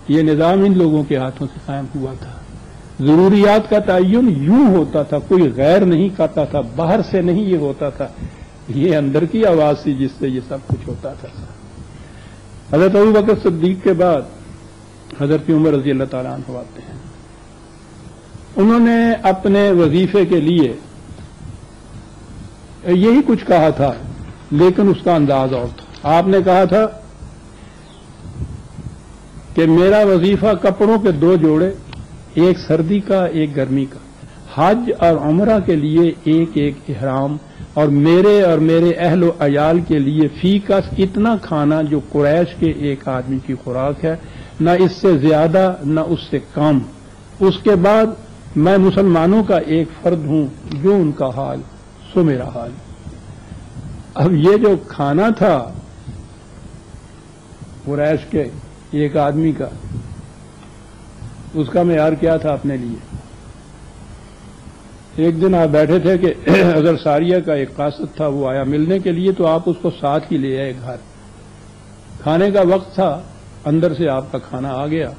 یہ نظام ان لوگوں کے ہاتھوں سے قائم ہوا تھا. ضروریات کا تعین یوں ہوتا تھا، کوئی غیر نہیں کرتا تھا، باہر سے نہیں یہ ہوتا تھا، یہ اندر کی آواز تھی جس سے یہ سب کچھ ہوتا تھا. حضرت ابوبکر صدیق کے بعد حضرت عمر رضی اللہ تعالیٰ عنہ آتے ہیں. انہوں نے اپنے وظیفے کے لیے یہی کچھ کہا تھا، لیکن اس کا انداز اور تھا. آپ نے کہا تھا کہ میرا وظیفہ کپڑوں کے 2 جوڑے، ایک سردی کا ایک گرمی کا، حج اور عمرہ کے لیے ایک ایک احرام، اور میرے اہل و عیال کے لیے فی کا اتنا کھانا جو قریش کے ایک آدمی کی خوراک ہے، نہ اس سے زیادہ نہ اس سے کم. اس کے بعد میں مسلمانوں کا ایک فرد ہوں، جو ان کا حال سو میرا حال. اب یہ جو کھانا تھا قریش کے ایک آدمی کا، اس کا معیار کیا تھا اپنے لیے؟ ایک دن آپ بیٹھے تھے کہ اگر ساریہ کا ایک قاصد تھا، وہ آیا ملنے کے لیے، تو آپ اس کو ساتھ ہی لے آئے گھر. کھانے کا وقت تھا، اندر سے آپ کا کھانا آ گیا،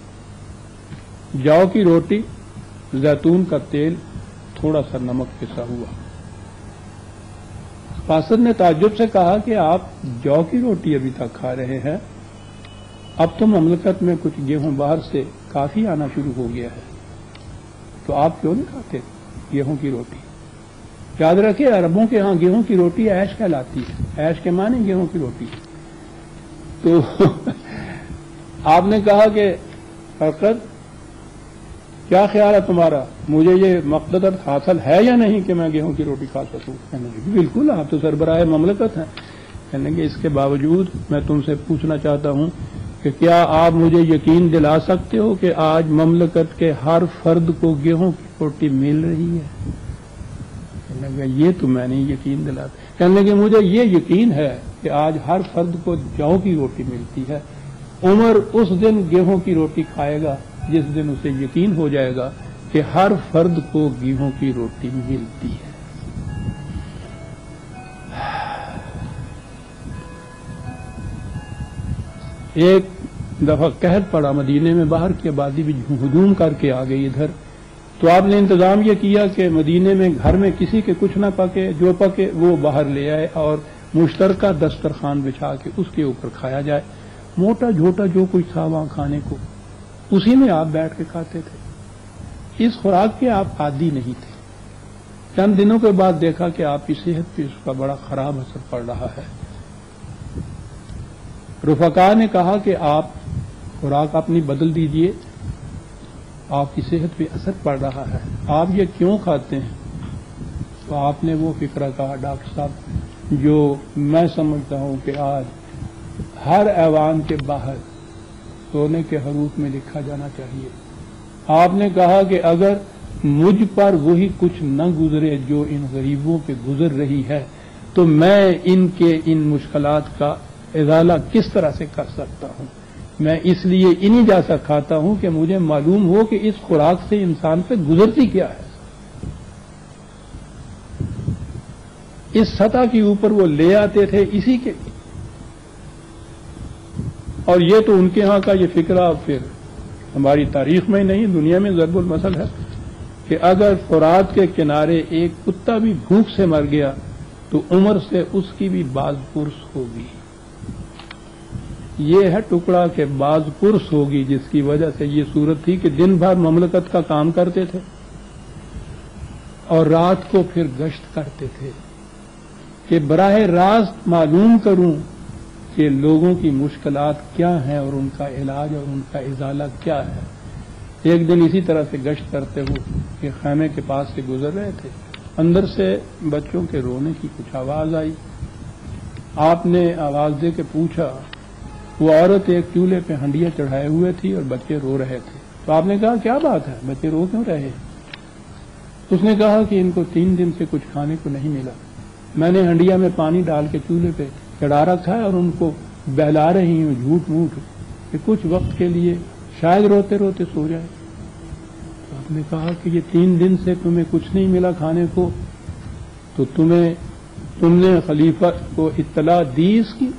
جو کی روٹی، زیتون کا تیل، تھوڑا سا نمک پسا ہوا. قاصد نے تعجب سے کہا کہ آپ جو کی روٹی ابھی تک کھا رہے ہیں، اب تو مملکت میں کچھ گیہوں باہر سے کافی آنا شروع ہو گیا ہے، تو آپ کیوں نہیں کھاتے گیہوں کی روٹی؟ یاد رکھیں، عربوں کے ہاں گیہوں کی روٹی عیش کہلاتی ہے، عیش کے معنی گیہوں کی روٹی. تو آپ نے کہا کہ فرقد کیا خیال ہے تمہارا، مجھے یہ مقصد حاصل ہے یا نہیں کہ میں گیہوں کی روٹی کھا سکوں؟ کہنے لگے بالکل، آپ تو سربراہ مملکت ہیں. کہنے لگے اس کے باوجود میں تم سے پوچھنا چاہتا ہوں کہ کیا آپ مجھے یقین دلا سکتے ہو کہ آج مملکت کے ہر فرد کو گیہوں کی روٹی مل رہی ہے؟ کہنے لگے یہ تو میں نہیں یقین دلاتا. کہنے لگے مجھے یہ یقین ہے کہ آج ہر فرد کو جو کی روٹی ملتی ہے. عمر اس دن گیہوں کی روٹی کھائے گا جس دن اسے یقین ہو جائے گا کہ ہر فرد کو گیہوں کی روٹی ملتی ہے. ایک دفعہ قحط پڑا مدینے میں، باہر کی آبادی بھی ہجوم کر کے آ گئی ادھر. تو آپ نے انتظام یہ کیا کہ مدینے میں گھر میں کسی کے کچھ نہ پکے، جو پکے وہ باہر لے آئے اور مشترکہ دسترخوان بچھا کے اس کے اوپر کھایا جائے. موٹا جھوٹا جو کچھ تھا وہاں کھانے کو، اسی میں آپ بیٹھ کے کھاتے تھے. اس خوراک کے آپ عادی نہیں تھے. چند دنوں کے بعد دیکھا کہ آپ کی صحت پہ اس کا بڑا خراب اثر پڑ رہا ہے. رفقا نے کہا کہ آپ خوراک اپنی بدل دیجئے، آپ کی صحت پہ اثر پڑ رہا ہے، آپ یہ کیوں کھاتے ہیں؟ تو آپ نے وہ فکرہ کہا ڈاکٹر صاحب جو میں سمجھتا ہوں کہ آج ہر ایوان کے باہر سونے کے حروف میں لکھا جانا چاہیے. آپ نے کہا کہ اگر مجھ پر وہی کچھ نہ گزرے جو ان غریبوں پہ گزر رہی ہے تو میں ان مشکلات کا ازالہ کس طرح سے کر سکتا ہوں. میں اس لیے انہی جیسا کھاتا ہوں کہ مجھے معلوم ہو کہ اس خوراک سے انسان پہ گزرتی کیا ہے. اس سطح کے اوپر وہ لے آتے تھے اسی کے لیے. اور یہ تو ان کے ہاں کا یہ فکرہ پھر ہماری تاریخ میں نہیں دنیا میں ضرب المثل ہے کہ اگر فرات کے کنارے ایک کتا بھی بھوک سے مر گیا تو عمر سے اس کی بھی باز پرس ہوگی. یہ ہے ٹکڑا کہ باز پرس ہوگی، جس کی وجہ سے یہ صورت تھی کہ دن بھر مملکت کا کام کرتے تھے اور رات کو پھر گشت کرتے تھے کہ براہ راست معلوم کروں کہ لوگوں کی مشکلات کیا ہیں اور ان کا علاج اور ان کا ازالہ کیا ہے. ایک دن اسی طرح سے گشت کرتے ہوئے کہ خیمے کے پاس سے گزر رہے تھے، اندر سے بچوں کے رونے کی کچھ آواز آئی. آپ نے آواز دے کے پوچھا. وہ عورت ایک چولہے پہ ہنڈیاں چڑھائے ہوئے تھی اور بچے رو رہے تھے. تو آپ نے کہا کیا بات ہے، بچے رو کیوں رہے؟ اس نے کہا کہ ان کو 3 دن سے کچھ کھانے کو نہیں ملا. میں نے ہنڈیا میں پانی ڈال کے چولہے پہ چڑھا رکھا ہے اور ان کو بہلا رہی ہوں جھوٹ موٹ کہ کچھ وقت کے لیے شاید روتے روتے سو جائے. تو آپ نے کہا کہ یہ 3 دن سے تمہیں کچھ نہیں ملا کھانے کو، تو تم نے خلیفہ کو اطلاع دی اس کی؟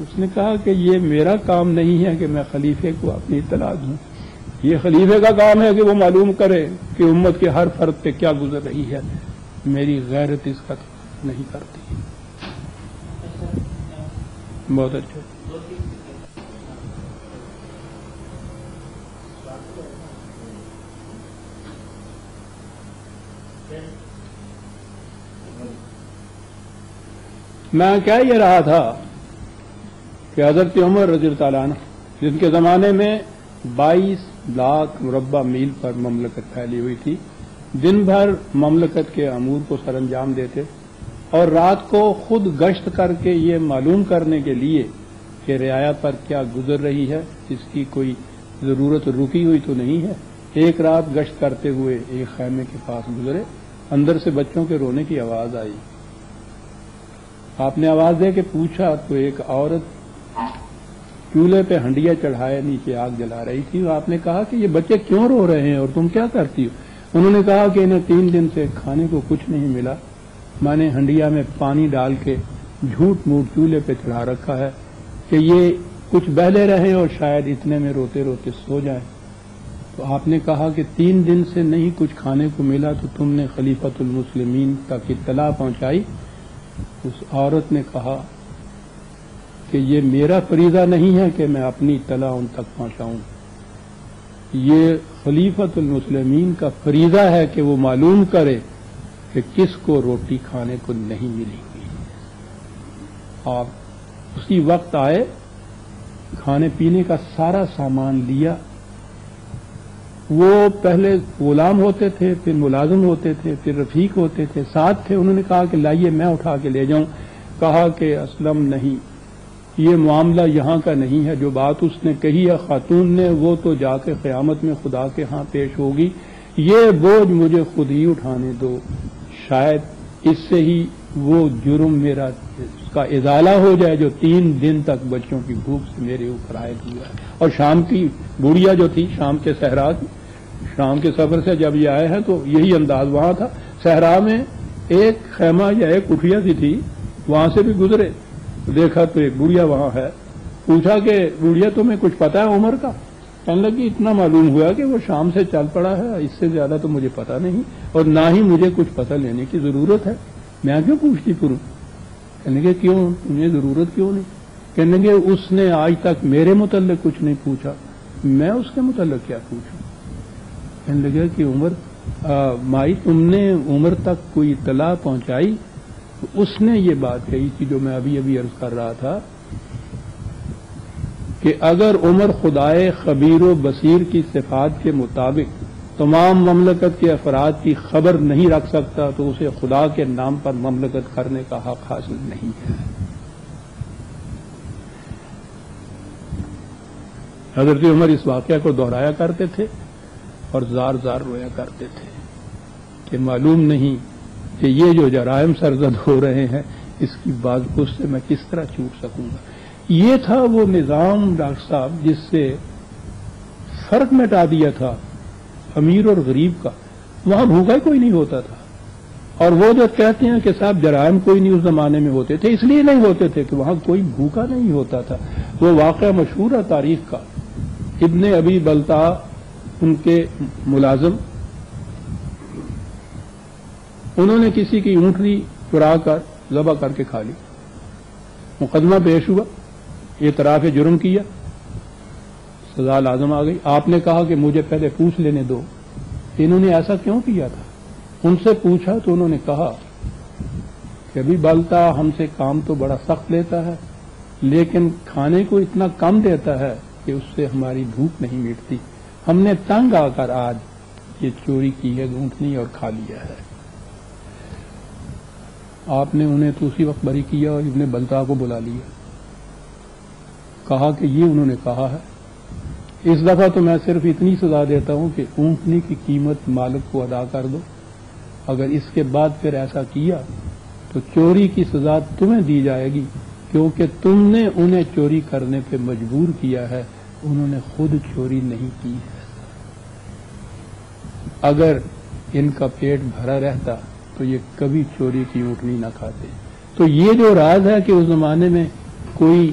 اس نے کہا کہ یہ میرا کام نہیں ہے کہ میں خلیفے کو اپنی اطلاع دوں، یہ خلیفے کا کام ہے کہ وہ معلوم کرے کہ امت کے ہر فرد پہ کیا گزر رہی ہے، میری غیرت اس کا نہیں کرتی۔ بہت اچھا۔ میں کہہ یہ رہا تھا کہ حضرت عمر رضی اللہ تعالیٰ عنہ، جن کے زمانے میں 22 لاکھ مربع میل پر مملکت پھیلی ہوئی تھی، دن بھر مملکت کے امور کو سر انجام دیتے اور رات کو خود گشت کر کے یہ معلوم کرنے کے لیے کہ رعایا پر کیا گزر رہی ہے، اس کی کوئی ضرورت رکی ہوئی تو نہیں ہے، ایک رات گشت کرتے ہوئے ایک خیمے کے پاس گزرے، اندر سے بچوں کے رونے کی آواز آئی۔ آپ نے آواز دے کے پوچھا تو ایک عورت چولہے پہ ہنڈیا چڑھائے نیچے آگ جلا رہی تھی، آپ نے کہا کہ یہ بچے کیوں رو رہے ہیں اور تم کیا کرتی ہو؟ انہوں نے کہا کہ انہیں 3 دن سے کھانے کو کچھ نہیں ملا، میں نے ہنڈیا میں پانی ڈال کے جھوٹ موٹ چولہے پہ چڑھا رکھا ہے کہ یہ کچھ بہلے رہیں اور شاید اتنے میں روتے روتے سو جائیں۔ تو آپ نے کہا کہ 3 دن سے نہیں کچھ کھانے کو ملا تو تم نے خلیفۃ المسلمین تک اطلاع پہنچائی؟ اس عورت نے کہا کہ یہ میرا فریضہ نہیں ہے کہ میں اپنی اطلاع ان تک پہنچاؤں، یہ خلیفۃ المسلمین کا فریضہ ہے کہ وہ معلوم کرے کہ کس کو روٹی کھانے کو نہیں ملے گی۔ آپ اسی وقت آئے، کھانے پینے کا سارا سامان لیا۔ وہ پہلے غلام ہوتے تھے، پھر ملازم ہوتے تھے، پھر رفیق ہوتے تھے، ساتھ تھے۔ انہوں نے کہا کہ لائیے میں اٹھا کے لے جاؤں۔ کہا کہ اسلم نہیں، یہ معاملہ یہاں کا نہیں ہے، جو بات اس نے کہی ہے خاتون نے وہ تو جا کے قیامت میں خدا کے ہاں پیش ہوگی، یہ بوجھ مجھے خود ہی اٹھانے دو، شاید اس سے ہی وہ جرم میرا اس کا ازالہ ہو جائے جو 3 دن تک بچوں کی بھوک سے میرے اوپر عائد ہوا ہے۔ اور شام کی بوڑھیا جو تھی، شام کے صحرا کی، شام کے سفر سے جب یہ آئے ہیں تو یہی انداز وہاں تھا، صحرا میں ایک خیمہ یا ایک کٹھیا سی تھی، وہاں سے بھی گزرے، دیکھا تو ایک بوڑھیا وہاں ہے، پوچھا کہ بوڑھیا تمہیں کچھ پتا ہے عمر کا؟ کہنے لگی اتنا معلوم ہوا کہ وہ شام سے چل پڑا ہے، اس سے زیادہ تو مجھے پتا نہیں اور نہ ہی مجھے کچھ پتہ لینے کی ضرورت ہے، میں کیوں پوچھتی پھروں؟ کہنے لگے کیوں، تمہیں ضرورت کیوں نہیں؟ کہنے لگے اس نے آج تک میرے متعلق کچھ نہیں پوچھا، میں اس کے متعلق کیا پوچھوں؟ کہنے لگے کہ عمر مائی تم نے عمر تک کوئی اطلاع پہنچائی؟ اس نے یہ بات کہی تھی جو میں ابھی عرض کر رہا تھا کہ اگر عمر خدائے خبیر و بصیر کی صفات کے مطابق تمام مملکت کے افراد کی خبر نہیں رکھ سکتا تو اسے خدا کے نام پر مملکت کرنے کا حق حاصل نہیں ہے۔ حضرت عمر اس واقعہ کو دہرایا کرتے تھے اور زار زار رویا کرتے تھے کہ معلوم نہیں کہ یہ جو جرائم سرزد ہو رہے ہیں اس کی بازپش سے میں کس طرح چھوٹ سکوں گا۔ یہ تھا وہ نظام ڈاکٹر صاحب جس سے فرق مٹا دیا تھا امیر اور غریب کا، وہاں بھوکا کوئی نہیں ہوتا تھا۔ اور وہ جو کہتے ہیں کہ صاحب جرائم کوئی نہیں اس زمانے میں ہوتے تھے، اس لیے نہیں ہوتے تھے کہ وہاں کوئی بھوکا نہیں ہوتا تھا۔ وہ واقعہ مشہور ہے تاریخ کا، ابن ابی بلتا ان کے ملازم، انہوں نے کسی کی اونٹنی چرا کر ذبح کر کے کھا لی، مقدمہ پیش ہوا، اعتراف جرم کیا، سزا لازم آ گئی۔ آپ نے کہا کہ مجھے پہلے پوچھ لینے دو انہوں نے ایسا کیوں کیا تھا۔ ان سے پوچھا تو انہوں نے کہا کہ ابھی بلتا ہم سے کام تو بڑا سخت لیتا ہے لیکن کھانے کو اتنا کم دیتا ہے کہ اس سے ہماری بھوک نہیں مٹتی، ہم نے تنگ آ کر آج یہ چوری کی ہے اونٹنی اور کھا لیا ہے۔ آپ نے انہیں تو اسی وقت بری کیا اور ابن بلتا کو بلا لیا، کہا کہ یہ انہوں نے کہا ہے، اس دفعہ تو میں صرف اتنی سزا دیتا ہوں کہ اونٹنی کی قیمت مالک کو ادا کر دو، اگر اس کے بعد پھر ایسا کیا تو چوری کی سزا تمہیں دی جائے گی کیونکہ تم نے انہیں چوری کرنے پہ مجبور کیا ہے، انہوں نے خود چوری نہیں کی ہے۔ اگر ان کا پیٹ بھرا رہتا تو یہ کبھی چوری کی اونٹنی نہ کھاتے۔ تو یہ جو راز ہے کہ اس زمانے میں کوئی